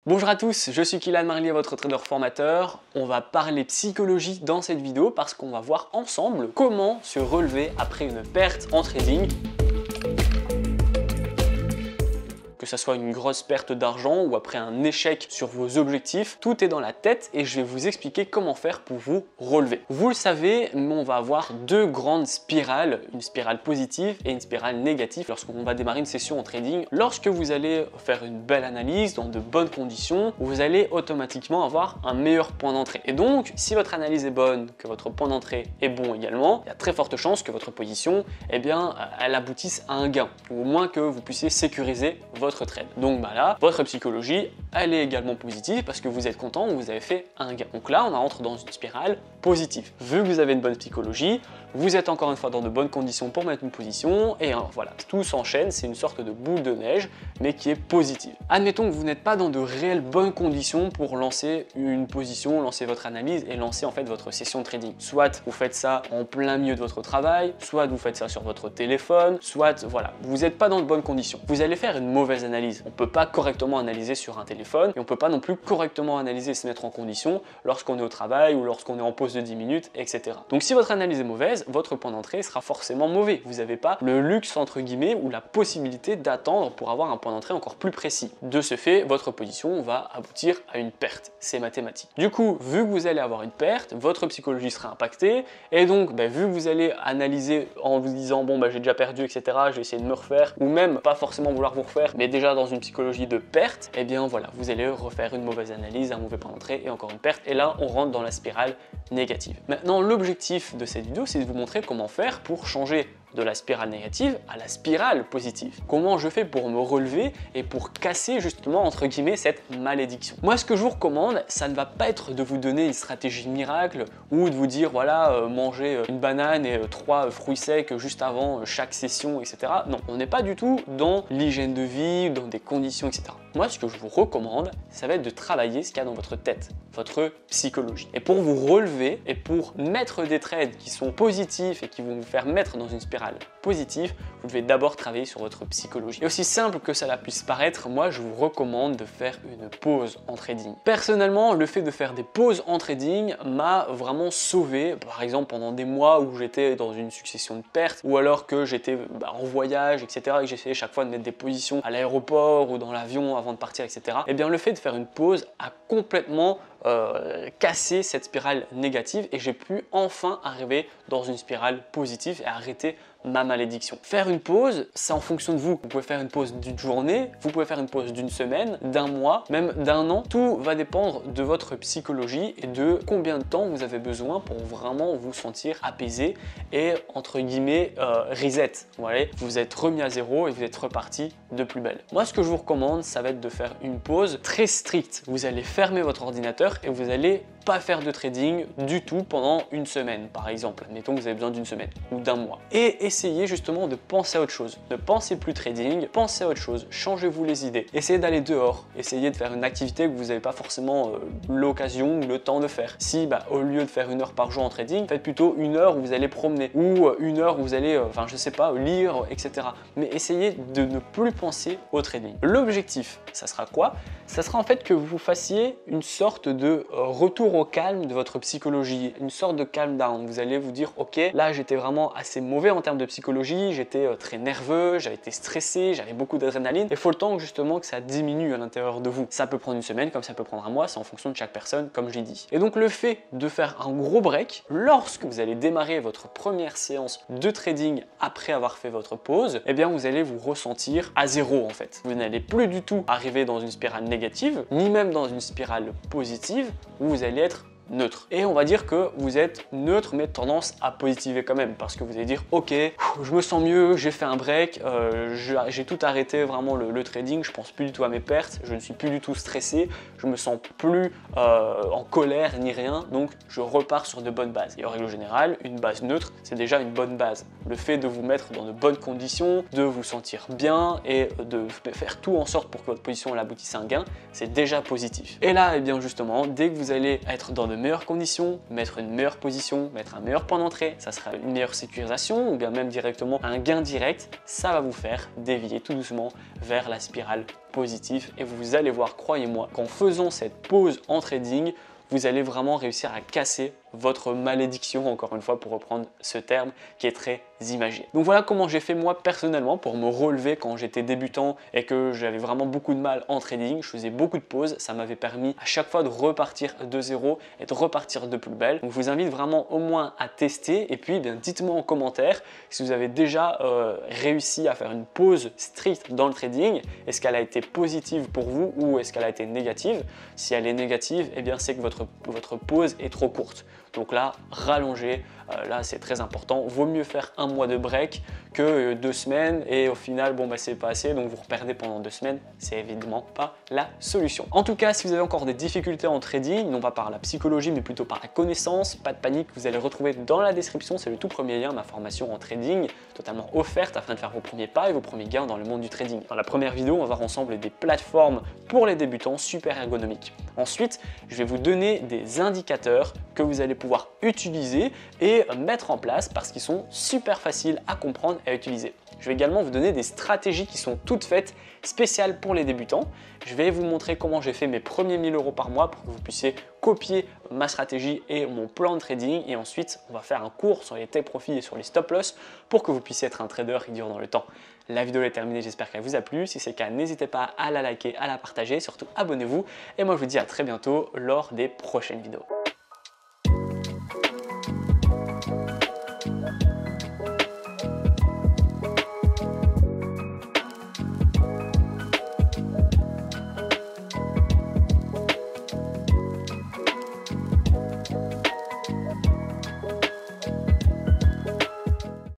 Bonjour à tous, je suis Kylian Marlier, votre trader formateur. On va parler psychologie dans cette vidéo parce qu'on va voir ensemble comment se relever après une perte en trading. Que ça soit une grosse perte d'argent ou après un échec sur vos objectifs, tout est dans la tête et je vais vous expliquer comment faire pour vous relever. Vous le savez, on va avoir deux grandes spirales, une spirale positive et une spirale négative lorsqu'on va démarrer une session en trading. Lorsque vous allez faire une belle analyse dans de bonnes conditions, vous allez automatiquement avoir un meilleur point d'entrée. Et donc, si votre analyse est bonne, que votre point d'entrée est bon également, il y a très forte chance que votre position, elle aboutisse à un gain, ou au moins que vous puissiez sécuriser votre trade. Donc là, votre psychologie, elle est également positive parce que vous êtes content, vous avez fait un gain. Donc là, on entre dans une spirale positive. Vu que vous avez une bonne psychologie, vous êtes encore une fois dans de bonnes conditions pour mettre une position et voilà, tout s'enchaîne, c'est une sorte de boule de neige mais qui est positive. Admettons que vous n'êtes pas dans de réelles bonnes conditions pour lancer une position, lancer votre analyse et lancer en fait votre session de trading. Soit vous faites ça en plein milieu de votre travail, soit vous faites ça sur votre téléphone, soit voilà, vous n'êtes pas dans de bonnes conditions. Vous allez faire une mauvaise analyse. On ne peut pas correctement analyser sur un téléphone et on ne peut pas non plus correctement analyser et se mettre en condition lorsqu'on est au travail ou lorsqu'on est en pause de 10 minutes, etc. Donc si votre analyse est mauvaise, votre point d'entrée sera forcément mauvais. Vous n'avez pas le luxe entre guillemets ou la possibilité d'attendre pour avoir un point d'entrée encore plus précis. De ce fait, votre position va aboutir à une perte. C'est mathématique. Du coup, vu que vous allez avoir une perte, votre psychologie sera impactée et donc vu que vous allez analyser en vous disant bon j'ai déjà perdu, etc. Je vais essayer de me refaire ou même pas forcément vouloir vous refaire, mais déjà dans une psychologie de perte, et bien voilà, vous allez refaire une mauvaise analyse, un mauvais point d'entrée et encore une perte. Et là, on rentre dans la spirale négative. Maintenant, l'objectif de cette vidéo, c'est de vous montrer comment faire pour changer de la spirale négative à la spirale positive. Comment je fais pour me relever et pour casser justement entre guillemets cette malédiction. Moi ce que je vous recommande, ça ne va pas être de vous donner une stratégie miracle ou de vous dire voilà manger une banane et 3 fruits secs juste avant chaque session, etc. Non, on n'est pas du tout dans l'hygiène de vie, dans des conditions, etc. Moi ce que je vous recommande, ça va être de travailler ce qu'il y a dans votre tête, votre psychologie. Et pour vous relever et pour mettre des trades qui sont positifs et qui vont vous faire mettre dans une spirale positive, vous devez d'abord travailler sur votre psychologie. Et aussi simple que cela puisse paraître, moi je vous recommande de faire une pause en trading. Personnellement, le fait de faire des pauses en trading m'a vraiment sauvé, par exemple pendant des mois où j'étais dans une succession de pertes ou alors que j'étais en voyage, etc. et que j'essayais chaque fois de mettre des positions à l'aéroport ou dans l'avion avant de partir, etc. Et bien le fait de faire une pause a complètement casser cette spirale négative et j'ai pu enfin arriver dans une spirale positive et arrêter ma malédiction. Faire une pause, c'est en fonction de vous. Vous pouvez faire une pause d'une journée, vous pouvez faire une pause d'une semaine, d'un mois, même d'un an. Tout va dépendre de votre psychologie et de combien de temps vous avez besoin pour vraiment vous sentir apaisé et entre guillemets reset. Vous êtes remis à zéro et vous êtes reparti de plus belle. Moi, ce que je vous recommande, ça va être de faire une pause très stricte. Vous allez fermer votre ordinateur et vous allez pas faire de trading du tout pendant une semaine par exemple. Admettons que vous avez besoin d'une semaine ou d'un mois. Et essayez justement de penser à autre chose. Ne pensez plus trading, pensez à autre chose, changez-vous les idées. Essayez d'aller dehors, essayez de faire une activité que vous n'avez pas forcément l'occasion ou le temps de faire. Si au lieu de faire 1 heure par jour en trading, faites plutôt 1 heure où vous allez promener ou 1 heure où vous allez, je sais pas, lire, etc. Mais essayez de ne plus penser au trading. L'objectif, ça sera quoi? Ça sera en fait que vous fassiez une sorte de retour au calme de votre psychologie, une sorte de calm down. Vous allez vous dire ok, là j'étais vraiment assez mauvais en termes de psychologie, j'étais très nerveux, j'avais été stressé, j'avais beaucoup d'adrénaline. Il faut le temps justement que ça diminue à l'intérieur de vous. Ça peut prendre une semaine comme ça peut prendre un mois, c'est en fonction de chaque personne comme j'ai dit. Et donc le fait de faire un gros break lorsque vous allez démarrer votre première séance de trading après avoir fait votre pause, eh bien vous allez vous ressentir à zéro en fait. Vous n'allez plus du tout arriver dans une spirale négative, ni même dans une spirale positive où vous allez être neutre. Et on va dire que vous êtes neutre mais tendance à positiver quand même parce que vous allez dire ok, je me sens mieux, j'ai fait un break, j'ai tout arrêté vraiment le trading, je pense plus du tout à mes pertes, je ne suis plus du tout stressé, je me sens plus en colère ni rien, donc je repars sur de bonnes bases. Et en règle générale, une base neutre, c'est déjà une bonne base. Le fait de vous mettre dans de bonnes conditions, de vous sentir bien et de faire tout en sorte pour que votre position elle aboutisse à un gain, c'est déjà positif. Et là, eh bien justement, dès que vous allez être dans de meilleures conditions, mettre une meilleure position, mettre un meilleur point d'entrée, ça sera une meilleure sécurisation ou bien même directement un gain direct, ça va vous faire dévier tout doucement vers la spirale positive et vous allez voir, croyez-moi, qu'en faisant cette pause en trading, vous allez vraiment réussir à casser votre malédiction, encore une fois pour reprendre ce terme qui est très imagé. Donc voilà comment j'ai fait moi personnellement pour me relever quand j'étais débutant et que j'avais vraiment beaucoup de mal en trading. Je faisais beaucoup de pauses, ça m'avait permis à chaque fois de repartir de zéro et de repartir de plus belle. Donc je vous invite vraiment au moins à tester et puis bien dites-moi en commentaire si vous avez déjà réussi à faire une pause stricte dans le trading. Est-ce qu'elle a été positive pour vous ou est-ce qu'elle a été négative? Si elle est négative, eh bien c'est que votre pause est trop courte. Donc là, rallongez, là c'est très important. Vaut mieux faire un mois de break que 2 semaines et au final, bon bah c'est pas assez, donc vous reperdez pendant 2 semaines. C'est évidemment pas la solution. En tout cas, si vous avez encore des difficultés en trading, non pas par la psychologie, mais plutôt par la connaissance, pas de panique, vous allez retrouver dans la description, c'est le tout premier lien, ma formation en trading, totalement offerte afin de faire vos premiers pas et vos premiers gains dans le monde du trading. Dans la première vidéo, on va voir ensemble des plateformes pour les débutants super ergonomiques. Ensuite, je vais vous donner des indicateurs que vous allez pouvoir utiliser et mettre en place parce qu'ils sont super faciles à comprendre et à utiliser. Je vais également vous donner des stratégies qui sont toutes faites spéciales pour les débutants. Je vais vous montrer comment j'ai fait mes premiers 1000 € par mois pour que vous puissiez copier ma stratégie et mon plan de trading. Et ensuite, on va faire un cours sur les take profits et sur les stop loss pour que vous puissiez être un trader qui dure dans le temps. La vidéo est terminée, j'espère qu'elle vous a plu. Si c'est le cas, n'hésitez pas à la liker, à la partager, surtout abonnez-vous. Et moi, je vous dis à très bientôt lors des prochaines vidéos.